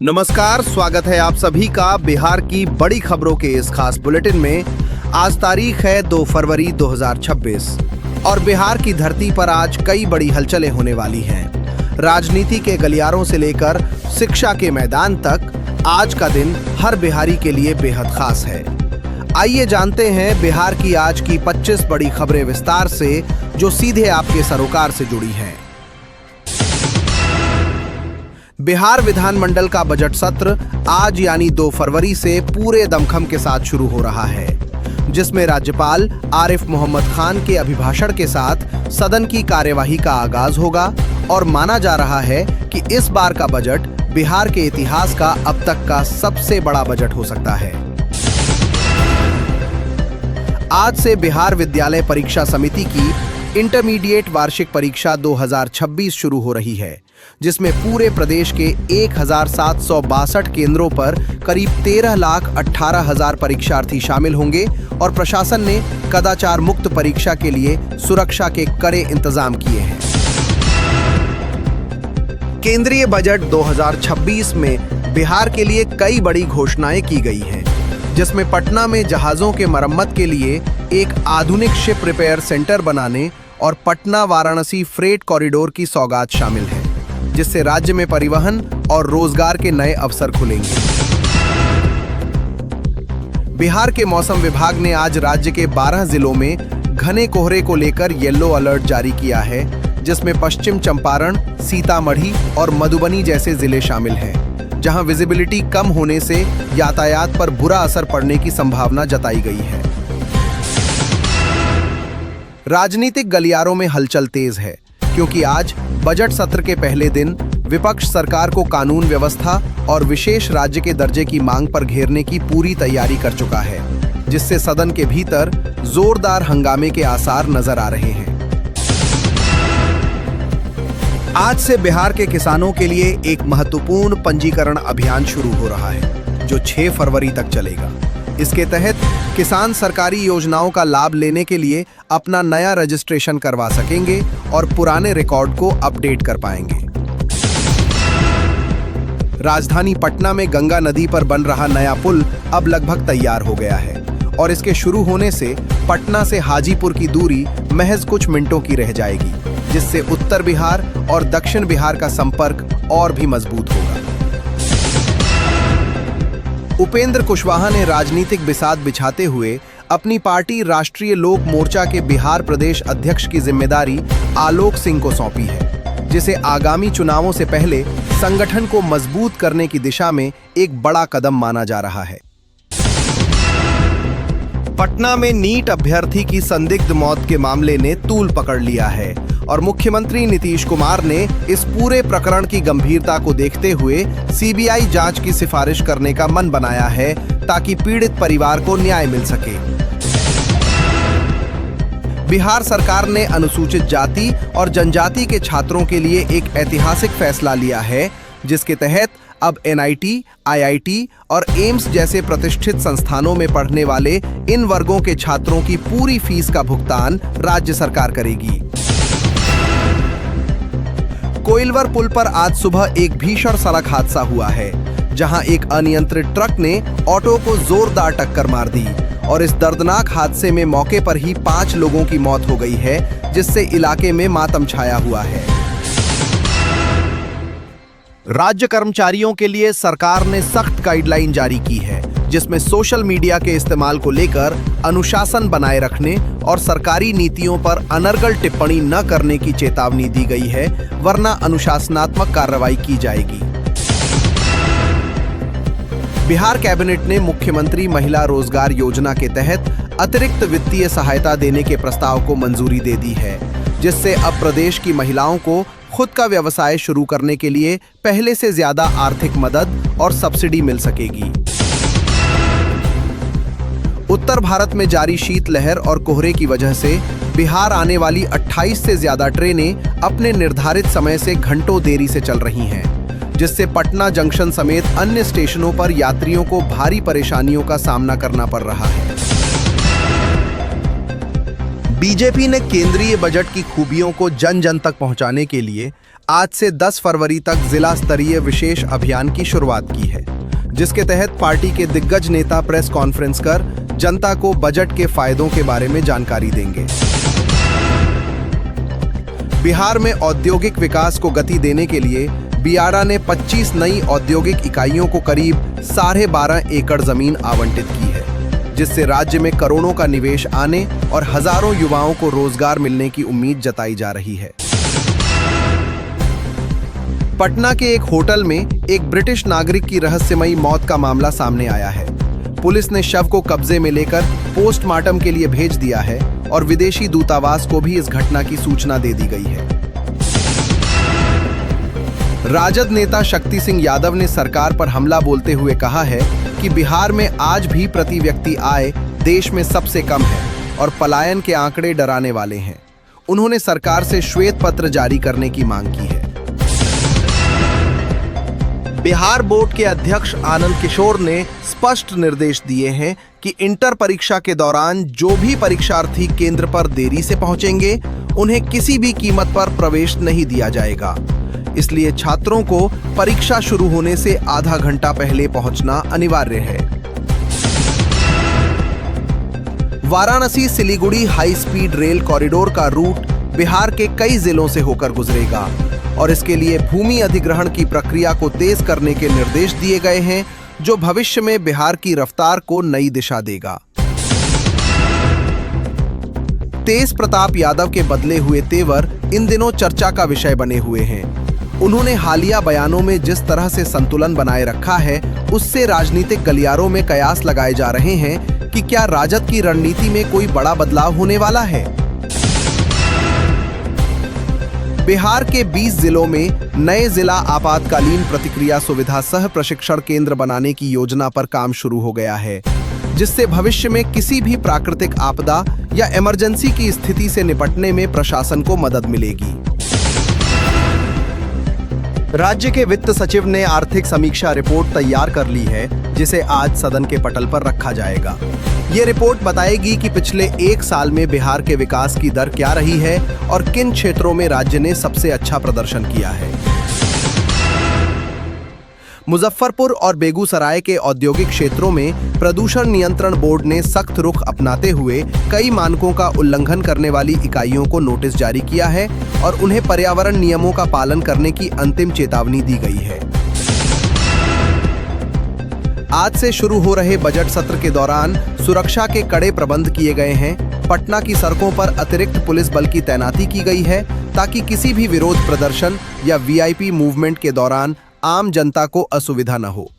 नमस्कार, स्वागत है आप सभी का बिहार की बड़ी खबरों के इस खास बुलेटिन में। आज तारीख है 2 फरवरी 2026 और बिहार की धरती पर आज कई बड़ी हलचलें होने वाली हैं। राजनीति के गलियारों से लेकर शिक्षा के मैदान तक आज का दिन हर बिहारी के लिए बेहद खास है। आइए जानते हैं बिहार की आज की 25 बड़ी खबरें विस्तार से, जो सीधे आपके सरोकार से जुड़ी हैं। बिहार विधानमंडल का बजट सत्र आज यानी 2 फरवरी से पूरे दमखम के साथ शुरू हो रहा है, जिसमें राज्यपाल आरिफ मोहम्मद खान के अभिभाषण के साथ सदन की कार्यवाही का आगाज होगा और माना जा रहा है कि इस बार का बजट बिहार के इतिहास का अब तक का सबसे बड़ा बजट हो सकता है। आज से बिहार विद्यालय परीक्षा समिति की इंटरमीडिएट वार्षिक परीक्षा 2026 शुरू हो रही है, जिसमें पूरे प्रदेश के 1762 केंद्रों पर करीब 13,18,000 परीक्षार्थी शामिल होंगे और प्रशासन ने कदाचार मुक्त परीक्षा के लिए सुरक्षा के कड़े इंतजाम किए हैं। केंद्रीय बजट 2026 में बिहार के लिए कई बड़ी घोषणाएं की गई हैं, जिसमें पटना में जहाजों के मरम्मत के लिए एक आधुनिक शिप रिपेयर सेंटर बनाने और पटना वाराणसी फ्रेट कॉरिडोर की सौगात शामिल है, जिससे राज्य में परिवहन और रोजगार के नए अवसर खुलेंगे। बिहार के मौसम विभाग ने आज राज्य के 12 जिलों में घने कोहरे को लेकर येलो अलर्ट जारी किया है, जिसमें पश्चिम चंपारण, सीतामढ़ी और मधुबनी जैसे जिले शामिल हैं, जहां विजिबिलिटी कम होने से यातायात पर बुरा असर पड़ने की संभावना जताई गई है। राजनीतिक गलियारों में हलचल तेज है, क्योंकि आज बजट सत्र के पहले दिन विपक्ष सरकार को कानून व्यवस्था और विशेष राज्य के दर्जे की मांग पर घेरने की पूरी तैयारी कर चुका है, जिससे सदन के भीतर जोरदार हंगामे के आसार नजर आ रहे हैं। आज से बिहार के किसानों के लिए एक महत्वपूर्ण पंजीकरण अभियान शुरू हो रहा है, जो 6 फरवरी तक चलेगा। इसके तहत किसान सरकारी योजनाओं का लाभ लेने के लिए अपना नया रजिस्ट्रेशन करवा सकेंगे और पुराने रिकॉर्ड को अपडेट कर पाएंगे। राजधानी पटना में गंगा नदी पर बन रहा नया पुल अब लगभग तैयार हो गया है और इसके शुरू होने से पटना से हाजीपुर की दूरी महज कुछ मिनटों की रह जाएगी, जिससे उत्तर बिहार और दक्षिण बिहार का संपर्क और भी मजबूत होगा। उपेंद्र कुशवाहा ने राजनीतिक बिसात बिछाते हुए अपनी पार्टी राष्ट्रीय लोक मोर्चा के बिहार प्रदेश अध्यक्ष की जिम्मेदारी आलोक सिंह को सौंपी है, जिसे आगामी चुनावों से पहले संगठन को मजबूत करने की दिशा में एक बड़ा कदम माना जा रहा है। पटना में नीट अभ्यर्थी की संदिग्ध मौत के मामले ने तूल पकड़ लिया है और मुख्यमंत्री नीतीश कुमार ने इस पूरे प्रकरण की गंभीरता को देखते हुए सीबीआई जांच की सिफारिश करने का मन बनाया है, ताकि पीड़ित परिवार को न्याय मिल सके। बिहार सरकार ने अनुसूचित जाति और जनजाति के छात्रों के लिए एक ऐतिहासिक फैसला लिया है, जिसके तहत अब एनआईटी, आईआईटी और एम्स जैसे प्रतिष्ठित संस्थानों में पढ़ने वाले इन वर्गों के छात्रों की पूरी फीस का भुगतान राज्य सरकार करेगी। कोइलवर पुल पर आज सुबह एक भीषण सड़क हादसा हुआ है, जहां एक अनियंत्रित ट्रक ने ऑटो को जोरदार टक्कर मार दी और इस दर्दनाक हादसे में मौके पर ही 5 लोगों की मौत हो गई है, जिससे इलाके में मातम छाया हुआ है। राज्य कर्मचारियों के लिए सरकार ने सख्त गाइडलाइन जारी की है, जिसमें सोशल मीडिया के इस्तेमाल को लेकर अनुशासन बनाए रखने और सरकारी नीतियों पर अनर्गल टिप्पणी न करने की चेतावनी दी गई है, वरना अनुशासनात्मक कार्रवाई की जाएगी। बिहार कैबिनेट ने मुख्यमंत्री महिला रोजगार योजना के तहत अतिरिक्त वित्तीय सहायता देने के प्रस्ताव को मंजूरी दे दी है, जिससे अब प्रदेश की महिलाओं को खुद का व्यवसाय शुरू करने के लिए पहले से ज्यादा आर्थिक मदद और सब्सिडी मिल सकेगी। उत्तर भारत में जारी शीतलहर और कोहरे की वजह से बिहार आने वाली 28 से ज्यादा ट्रेनें अपने निर्धारित समय से घंटों देरी से चल रही हैं, जिससे पटना जंक्शन समेत अन्य स्टेशनों पर यात्रियों को भारी परेशानियों का सामना करना पड़ रहा है। बीजेपी ने केंद्रीय बजट की खूबियों को जन जन तक पहुंचाने के लिए आज से 10 फरवरी तक जिला स्तरीय विशेष अभियान की शुरुआत की है, जिसके तहत पार्टी के दिग्गज नेता प्रेस कॉन्फ्रेंस कर जनता को बजट के फायदों के बारे में जानकारी देंगे। बिहार में औद्योगिक विकास को गति देने के लिए बियाडा ने 25 नई औद्योगिक इकाइयों को करीब 12.5 एकड़ जमीन आवंटित की है, जिससे राज्य में करोड़ों का निवेश आने और हजारों युवाओं को रोजगार मिलने की उम्मीद जताई जा रही है। पटना के एक होटल में एक ब्रिटिश नागरिक की रहस्यमयी मौत का मामला सामने आया है। पुलिस ने शव को कब्जे में लेकर पोस्टमार्टम के लिए भेज दिया है और विदेशी दूतावास को भी इस घटना की सूचना दे दी गई है। राजद नेता शक्ति सिंह यादव ने सरकार पर हमला बोलते हुए कहा है कि बिहार में आज भी प्रति व्यक्ति आय देश में सबसे कम है और पलायन के आंकड़े डराने वाले हैं। उन्होंने सरकार से श्वेत पत्र जारी करने की मांग की है। बिहार बोर्ड के अध्यक्ष आनंद किशोर ने स्पष्ट निर्देश दिए हैं कि इंटर परीक्षा के दौरान जो भी परीक्षार्थी केंद्र पर देरी से पहुंचेंगे, उन्हें किसी भी कीमत पर प्रवेश नहीं दिया जाएगा। इसलिए छात्रों को परीक्षा शुरू होने से आधा घंटा पहले पहुंचना अनिवार्य है। Varanasi Siliguri high speed rail corridor का रूट बिहार के कई जिलों से होकर गुजरेगा और इसके लिए भूमि अधिग्रहण की प्रक्रिया को तेज करने के निर्देश दिए गए हैं, जो भविष्य में बिहार की रफ्तार को नई दिशा देगा। तेज प्रताप यादव के बदले हुए तेवर इन दिनों चर्चा का विषय बने हुए हैं। उन्होंने हालिया बयानों में जिस तरह से संतुलन बनाए रखा है, उससे राजनीतिक गलियारों में कयास लगाए जा रहे हैं कि क्या राजद की रणनीति में कोई बड़ा बदलाव होने वाला है। बिहार के 20 जिलों में नए जिला आपातकालीन प्रतिक्रिया सुविधा सह प्रशिक्षण केंद्र बनाने की योजना पर काम शुरू हो गया है, जिससे भविष्य में किसी भी प्राकृतिक आपदा या इमरजेंसी की स्थिति से निपटने में प्रशासन को मदद मिलेगी। राज्य के वित्त सचिव ने आर्थिक समीक्षा रिपोर्ट तैयार कर ली है, जिसे आज सदन के पटल पर रखा जाएगा। ये रिपोर्ट बताएगी कि पिछले 1 साल में बिहार के विकास की दर क्या रही है और किन क्षेत्रों में राज्य ने सबसे अच्छा प्रदर्शन किया है। मुजफ्फरपुर और बेगूसराय के औद्योगिक क्षेत्रों में प्रदूषण नियंत्रण बोर्ड ने सख्त रुख अपनाते हुए कई मानकों का उल्लंघन करने वाली इकाइयों को नोटिस जारी किया है और उन्हें पर्यावरण नियमों का पालन करने की अंतिम चेतावनी दी गई है। आज से शुरू हो रहे बजट सत्र के दौरान सुरक्षा के कड़े प्रबंध किए गए हैं। पटना की सड़कों पर अतिरिक्त पुलिस बल की तैनाती की गई है, ताकि किसी भी विरोध प्रदर्शन या वीआईपी मूवमेंट के दौरान आम जनता को असुविधा न हो।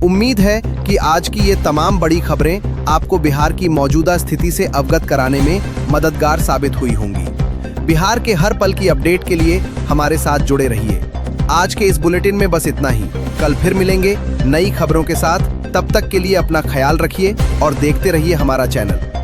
उम्मीद है कि आज की ये तमाम बड़ी खबरें आपको बिहार की मौजूदा स्थिति से अवगत कराने में मददगार साबित हुई होंगी। बिहार के हर पल की अपडेट के लिए हमारे साथ जुड़े रहिए। आज के इस बुलेटिन में बस इतना ही। कल फिर मिलेंगे नई खबरों के साथ। तब तक के लिए अपना ख्याल रखिए और देखते रहिए हमारा चैनल।